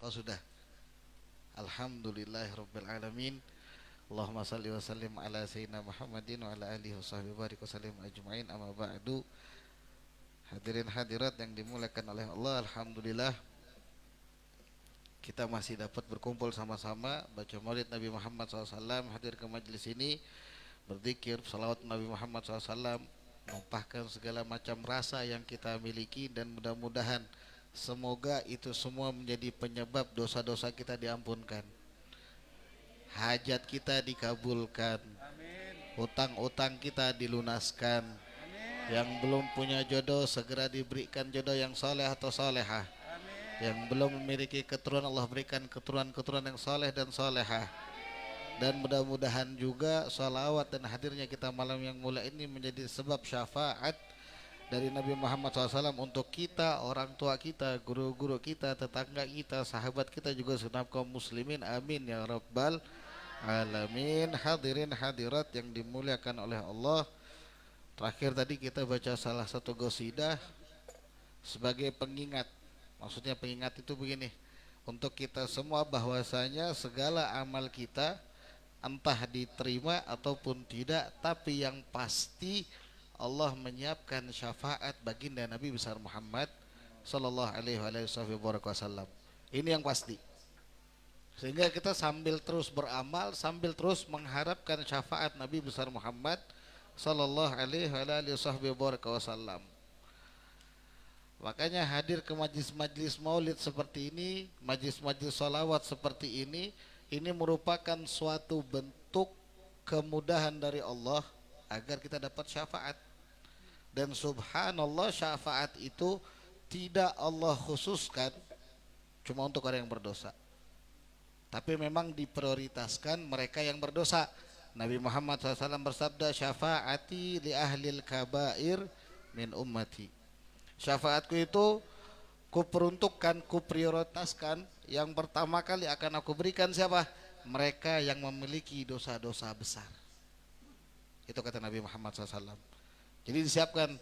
atau sudah? Alhamdulillahirabbil alamin. Allahumma salli wa sallim ala sayyidina Muhammadin wa ala alihi washabbihi barik wasallim ajmain, amma ba'du. Hadirin hadirat yang dimuliakan oleh Allah, alhamdulillah kita masih dapat berkumpul sama-sama baca maulid Nabi Muhammad SAW, hadir ke majelis ini berzikir salawat Nabi Muhammad SAW, menumpahkan segala macam rasa yang kita miliki, dan mudah-mudahan semoga itu semua menjadi penyebab dosa-dosa kita diampunkan, hajat kita dikabulkan, hutang-hutang kita dilunaskan, yang belum punya jodoh segera diberikan jodoh yang soleh atau solehah, yang belum memiliki keturunan Allah berikan keturunan-keturunan yang soleh dan solehah. Dan mudah-mudahan juga sholawat dan hadirnya kita malam yang mulia ini menjadi sebab syafaat dari Nabi Muhammad SAW untuk kita, orang tua kita, guru-guru kita, tetangga kita, sahabat kita, juga segenap kaum muslimin. Amin ya rabbal alamin. Hadirin hadirat yang dimuliakan oleh Allah, terakhir tadi kita baca salah satu qasidah sebagai pengingat. Maksudnya pengingat itu begini, untuk kita semua bahwasanya segala amal kita entah diterima ataupun tidak, tapi yang pasti Allah menyiapkan syafaat baginda Nabi besar Muhammad sallallahu alaihi wasallam. Ini yang pasti. Sehingga kita sambil terus beramal, sambil terus mengharapkan syafaat Nabi besar Muhammad sallallahu alaihi wasallam. Makanya hadir ke majlis-majlis maulid seperti ini, majlis-majlis sholawat seperti ini merupakan suatu bentuk kemudahan dari Allah agar kita dapat syafaat. Dan subhanallah, syafaat itu tidak Allah khususkan cuma untuk orang yang berdosa, tapi memang diprioritaskan mereka yang berdosa. Nabi Muhammad SAW bersabda, syafaati li ahlil kabair min ummati. Syafaatku itu kuperuntukkan, kuprioritaskan, yang pertama kali akan aku berikan siapa? Mereka yang memiliki dosa-dosa besar. Itu kata Nabi Muhammad SAW. Jadi disiapkan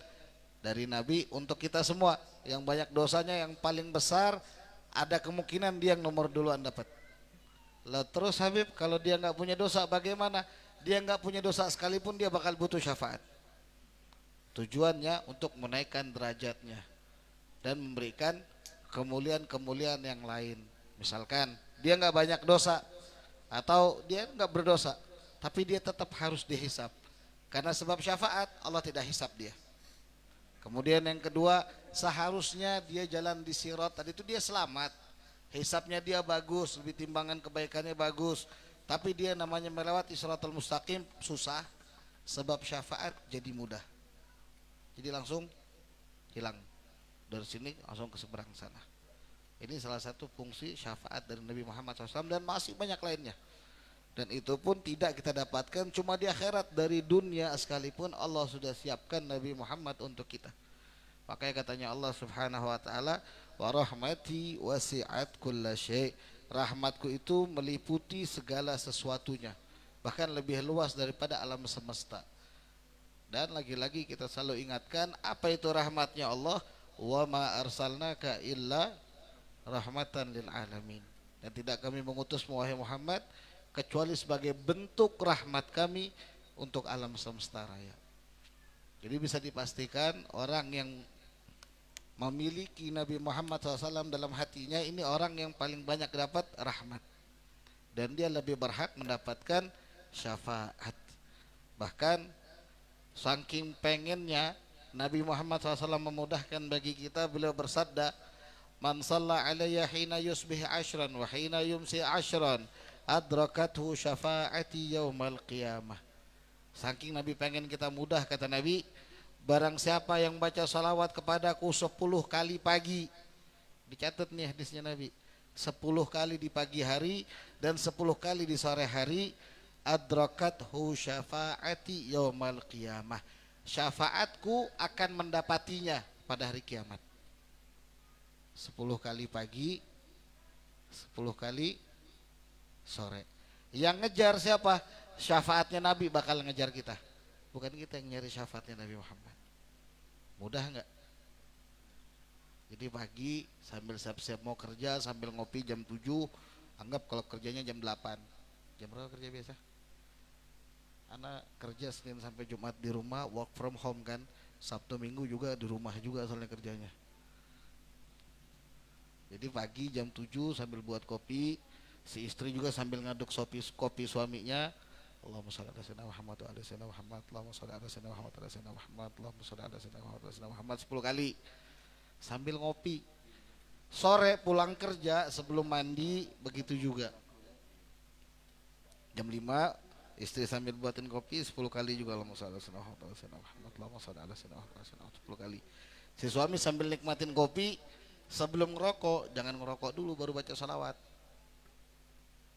dari Nabi untuk kita semua yang banyak dosanya, yang paling besar, ada kemungkinan dia yang nomor duluan dapat. Lah terus Habib, kalau dia nggak punya dosa bagaimana? Dia nggak punya dosa sekalipun dia bakal butuh syafaat. Tujuannya untuk menaikkan derajatnya dan memberikan kemuliaan-kemuliaan yang lain. Misalkan dia nggak banyak dosa atau dia nggak berdosa, tapi dia tetap harus dihisap, karena sebab syafaat Allah tidak hisap dia. Kemudian yang kedua, seharusnya dia jalan di sirat tadi itu dia selamat, hisapnya dia bagus, lebih timbangan kebaikannya bagus, tapi dia namanya melewati siratal mustaqim susah, sebab syafaat jadi mudah, jadi langsung hilang dari sini langsung ke seberang sana. Ini salah satu fungsi syafaat dari Nabi Muhammad SAW, dan masih banyak lainnya. Dan itu pun tidak kita dapatkan cuma di akhirat, dari dunia sekalipun Allah sudah siapkan Nabi Muhammad untuk kita. Makanya katanya Allah Subhanahu wa taala, wa rahmati wasi'at kulla syai'. Rahmatku itu meliputi segala sesuatunya, bahkan lebih luas daripada alam semesta. Dan lagi-lagi kita selalu ingatkan, apa itu rahmatnya Allah? Wa ma arsalnaka illa rahmatan lil alamin. Dan tidak kami mengutus wahai Muhammad kecuali sebagai bentuk rahmat kami untuk alam semesta raya. Jadi bisa dipastikan orang yang memiliki Nabi Muhammad SAW dalam hatinya, ini orang yang paling banyak dapat rahmat, dan dia lebih berhak mendapatkan syafaat. Bahkan saking pengennya Nabi Muhammad SAW memudahkan bagi kita, beliau bersabda, man shalla alayya hina yusbih ashran wa hina yumsi ashran adrakathu syafaati yaumal qiyamah. Saking Nabi pengen kita mudah, kata Nabi, barang siapa yang baca salawat kepadaku 10 kali pagi, dicatat nih hadisnya Nabi, 10 kali di pagi hari dan 10 kali di sore hari, adrakathu syafaati yaumal qiyamah, syafaatku akan mendapatinya pada hari kiamat. 10 kali pagi, 10 kali sore. Yang ngejar siapa? Syafaatnya Nabi bakal ngejar kita, bukan kita yang nyari syafaatnya Nabi Muhammad. Mudah enggak? Jadi pagi sambil siap-siap mau kerja, sambil ngopi jam 7, anggap kalau kerjanya jam 8. Jam berapa kerja biasa? Anak kerja Senin sampai Jumat di rumah, work from home kan. Sabtu Minggu juga di rumah juga soalnya kerjanya. Jadi pagi jam 7 sambil buat kopi, si istri juga sambil ngaduk kopi suaminya. Allahumma shalli ala sayyidina Muhammad wa ala sayyidina Muhammad, Allahumma shalli ala sayyidina Muhammad wa ala sayyidina Muhammad, Allahumma shalli ala sayyidina Muhammad wa ala sayyidina Muhammad 10 kali sambil ngopi. Sore pulang kerja sebelum mandi begitu juga. Jam 5 istri sambil buatin kopi 10 kali juga Allahumma shalli ala sayyidina Muhammad wa ala sayyidina Muhammad, Allahumma shalli ala sayyidina Muhammad wa ala sayyidina Muhammad 10 kali. Si suami sambil nikmatin kopi, sebelum ngerokok jangan ngerokok dulu baru baca salawat.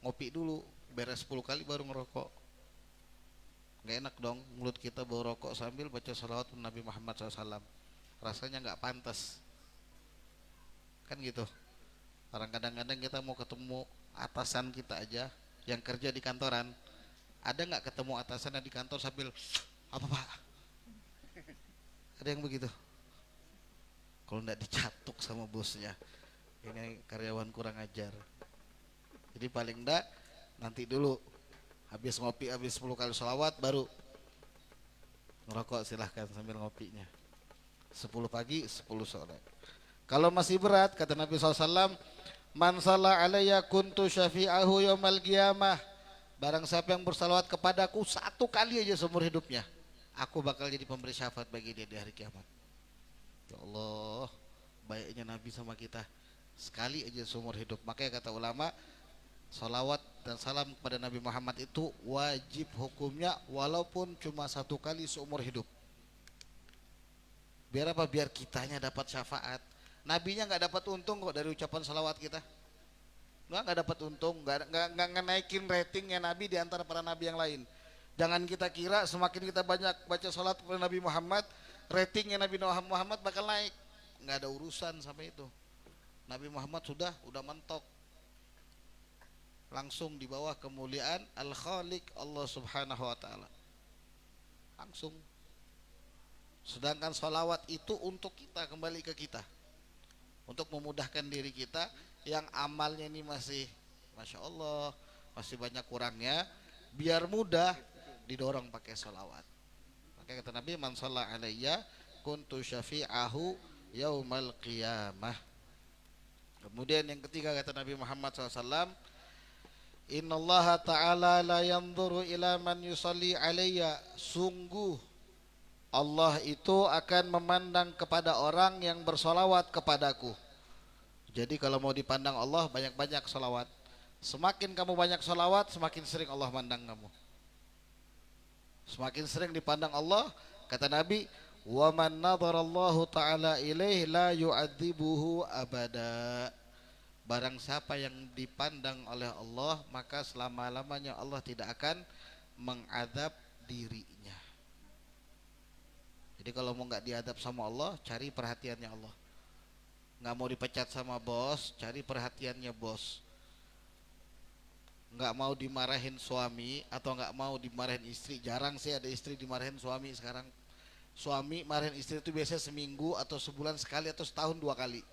Ngopi dulu, beres 10 kali baru ngerokok. Nggak enak dong mulut kita bau rokok sambil baca salawat Nabi Muhammad SAW. Rasanya nggak pantas kan gitu. Orang kadang-kadang kita mau ketemu atasan kita aja yang kerja di kantoran, ada nggak ketemu atasannya di kantor sambil apa pak? Ada yang begitu? Kalau nggak dicatuk sama bosnya, ini karyawan kurang ajar. Jadi paling enggak nanti dulu habis ngopi, habis 10 kali sholawat baru ngerokok, silahkan sambil ngopinya. 10 pagi 10 sore. Kalau masih berat kata Nabi SAW, man shalla alayya kuntu syafi'ahu yaumal qiyamah, barang siapa yang bersalawat kepadaku 1 kali aja seumur hidupnya, aku bakal jadi pemberi syafaat bagi dia di hari kiamat. Ya Allah, baiknya Nabi sama kita, sekali aja seumur hidup. Makanya kata ulama, salawat dan salam kepada Nabi Muhammad itu wajib hukumnya walaupun cuma 1 kali seumur hidup. Biar apa? Biar kitanya dapat syafaat. Nabinya nggak dapat untung kok dari ucapan salawat kita. Nggak dapat untung, nggak naikin ratingnya Nabi di antara para Nabi yang lain. Jangan kita kira semakin kita banyak baca salat kepada Nabi Muhammad, ratingnya Nabi Muhammad bakal naik. Nggak ada urusan sampai itu. Nabi Muhammad udah mentok, langsung di bawah kemuliaan Al-Khaliq Allah Subhanahu wa taala. Langsung. Sedangkan sholawat itu untuk kita, kembali ke kita, untuk memudahkan diri kita yang amalnya ini masih Masya Allah, masih banyak kurangnya, biar mudah didorong pakai sholawat. Makanya kata Nabi, man shalla alayya kuntu syafi'ahu yaumal qiyamah. Kemudian yang ketiga kata Nabi Muhammad SAW, innallaha ta'ala la yanzuru ila man yusalli alayya, sungguh Allah itu akan memandang kepada orang yang bersolawat kepadaku. Jadi kalau mau dipandang Allah, banyak-banyak solawat. Semakin kamu banyak solawat, semakin sering Allah mandang kamu. Semakin sering dipandang Allah, kata Nabi, wa man nadharallahu ta'ala ilaih la yu'adzibuhu abada. Barang siapa yang dipandang oleh Allah, maka selama-lamanya Allah tidak akan mengadab dirinya. Jadi kalau mau nggak diadab sama Allah, cari perhatiannya Allah. Nggak mau dipecat sama bos, cari perhatiannya bos. Nggak mau dimarahin suami atau nggak mau dimarahin istri. Jarang sih ada istri dimarahin suami sekarang. Suami marahin istri itu biasanya seminggu atau sebulan sekali atau setahun 2 kali.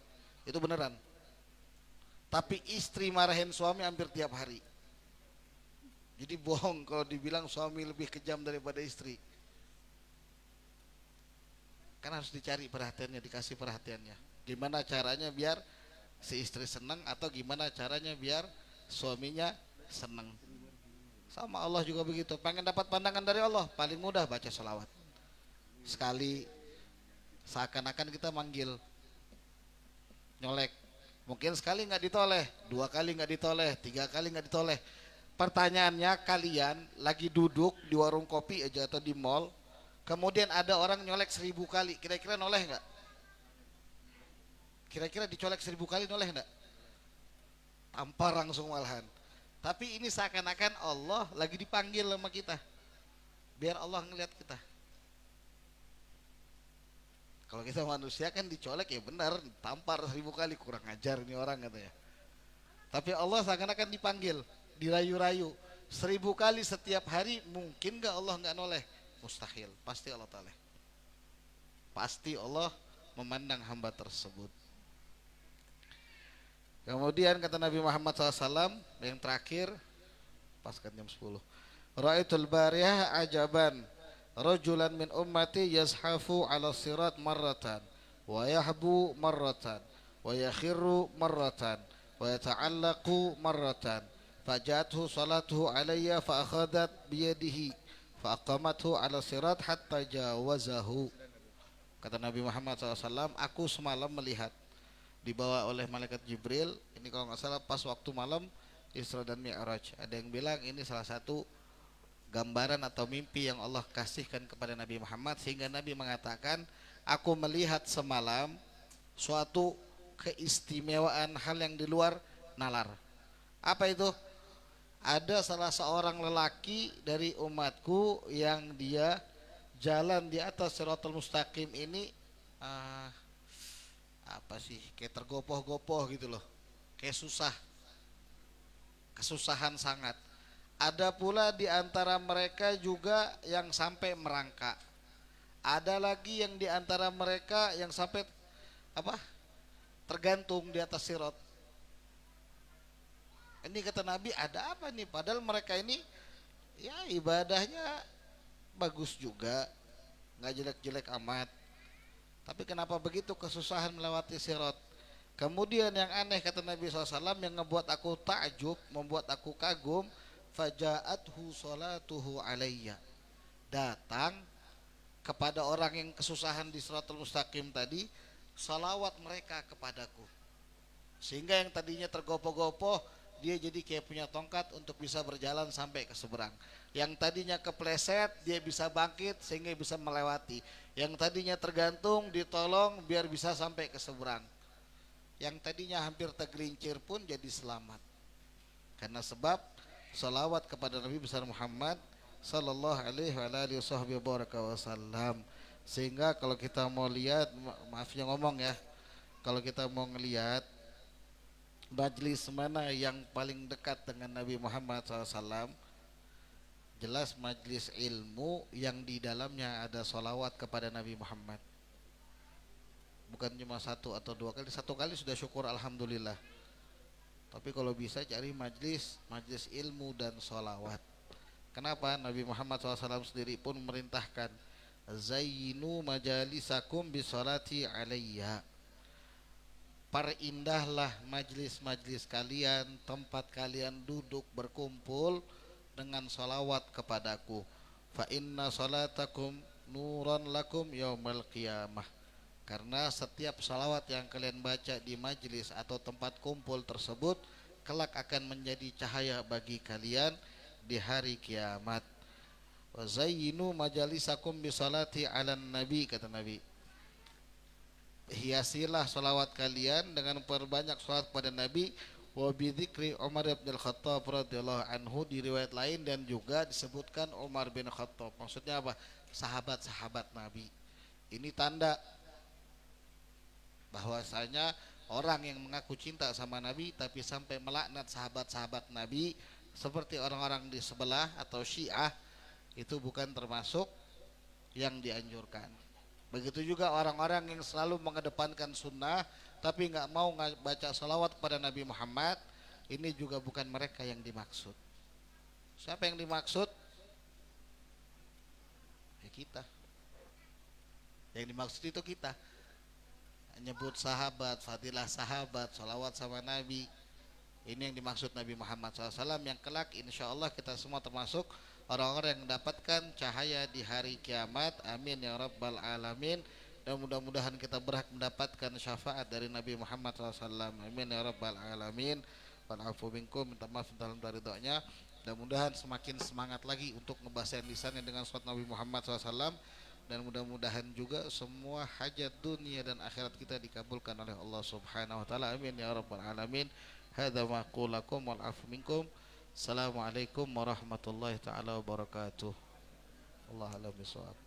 Itu beneran. Tapi istri marahin suami hampir tiap hari. Jadi bohong kalau dibilang suami lebih kejam daripada istri. Kan harus dicari perhatiannya, dikasih perhatiannya. Gimana caranya biar si istri senang, atau gimana caranya biar suaminya senang. Sama Allah juga begitu. Pengen dapat pandangan dari Allah, paling mudah baca sholawat. Sekali seakan-akan kita manggil, nyolek. Mungkin sekali nggak ditoleh, 2 kali nggak ditoleh, 3 kali nggak ditoleh. Pertanyaannya, kalian lagi duduk di warung kopi aja atau di mall, kemudian ada orang nyolek 1000 kali, kira-kira noleh nggak? Kira-kira dicolek 1000 kali noleh nggak? Tampar langsung malahan. Tapi ini seakan-akan Allah lagi dipanggil sama kita, biar Allah ngelihat kita. Kalau kita manusia kan dicolek ya benar, tampar 1000 kali, kurang ajar ini orang katanya. Tapi Allah seakan-akan dipanggil, dirayu-rayu 1000 kali setiap hari. Mungkin gak Allah gak noleh? Mustahil, pasti Allah toleh. Pasti Allah memandang hamba tersebut. Kemudian kata Nabi Muhammad SAW yang terakhir, pas kan jam 10. Ra'aitul bariyah ajaban, rajulan min ummati yazhafu ala sirat marratan, wa yahbu marratan, wa yakhiru marratan, wa yata'allaqu marratan. Fajathu salatuhu alayya fa akhadat biyadihi fa aqamathu ala sirat hatta jawazahu. Kata Nabi Muhammad SAW, aku semalam melihat dibawa oleh malaikat Jibril. Ini kalau nggak salah pas waktu malam Isra dan Mi'raj. Ada yang bilang ini salah satu gambaran atau mimpi yang Allah kasihkan kepada Nabi Muhammad, sehingga Nabi mengatakan, aku melihat semalam suatu keistimewaan hal yang di luar nalar. Apa itu? Ada salah seorang lelaki dari umatku yang dia jalan di atas Shiratal Mustaqim ini, apa sih, kayak tergopoh-gopoh gitu loh, kayak susah, kesusahan sangat. Ada pula di antara mereka juga yang sampai merangkak. Ada lagi yang di antara mereka yang sampai apa? Tergantung di atas sirat. Ini kata Nabi, ada apa nih? Padahal mereka ini ya ibadahnya bagus juga, nggak jelek-jelek amat. Tapi kenapa begitu kesusahan melewati sirat? Kemudian yang aneh kata Nabi SAW yang ngebuat aku takjub, membuat aku kagum, faja'athu salatuhu alayya. Datang kepada orang yang kesusahan di Shiratal Mustaqim tadi, salawat mereka kepadaku. Sehingga yang tadinya tergopoh-gopoh, dia jadi kayak punya tongkat untuk bisa berjalan sampai ke seberang. Yang tadinya kepleset, dia bisa bangkit sehingga bisa melewati. Yang tadinya tergantung, ditolong biar bisa sampai ke seberang. Yang tadinya hampir tergelincir pun jadi selamat. Karena sebab salawat kepada Nabi besar Muhammad sallallahu alaihi wasallam. Sehingga kalau kita mau lihat, maafnya ngomong ya, kalau kita mau ngelihat majlis mana yang paling dekat dengan Nabi Muhammad SAW, jelas majlis ilmu yang di dalamnya ada salawat kepada Nabi Muhammad. Bukan cuma satu atau dua kali, satu kali sudah syukur alhamdulillah. Tapi kalau bisa cari majlis ilmu dan salawat. Kenapa? Nabi Muhammad SAW sendiri pun memerintahkan, zayyinu majalisakum bisolati alayya. Perindahlah majlis-majlis kalian, tempat kalian duduk berkumpul dengan salawat kepadaku. Fa inna salatakum nuran lakum yaumal qiyamah. Karena setiap salawat yang kalian baca di majlis atau tempat kumpul tersebut kelak akan menjadi cahaya bagi kalian di hari kiamat. Wa zayyinu majalisakum bisalati 'alan nabi, kata Nabi. Hiasilah salawat kalian dengan perbanyak salawat pada Nabi. Wa bidzikri Umar bin Khattab radhiyallahu anhu, di riwayat lain dan juga disebutkan Umar bin Khattab. Maksudnya apa? Sahabat-sahabat Nabi. Ini tanda bahwasanya orang yang mengaku cinta sama Nabi tapi sampai melaknat sahabat-sahabat Nabi seperti orang-orang di sebelah atau Syiah, itu bukan termasuk yang dianjurkan. Begitu juga orang-orang yang selalu mengedepankan sunnah tapi nggak mau baca salawat kepada Nabi Muhammad, ini juga bukan mereka yang dimaksud. Siapa yang dimaksud? Ya kita. Yang dimaksud itu kita. Nyebut sahabat, fadilah sahabat, salawat sama Nabi. Ini yang dimaksud Nabi Muhammad SAW, yang kelak insya Allah kita semua termasuk orang-orang yang mendapatkan cahaya di hari kiamat. Amin ya rabbal alamin. Dan mudah-mudahan kita berhak mendapatkan syafaat dari Nabi Muhammad SAW. Amin ya rabbal alamin. Wa'afu minkum, minta maaf dalam ridhonya. Mudah-mudahan semakin semangat lagi untuk ngebahasain lisannya dengan surat Nabi Muhammad SAW. Dan mudah-mudahan juga semua hajat dunia dan akhirat kita dikabulkan oleh Allah Subhanahu wa taala. Amin ya rabbal alamin. Hadza ma aqulu lakum wal afu minkum. Assalamualaikum warahmatullahi taala wabarakatuh. Allah alam bisawab.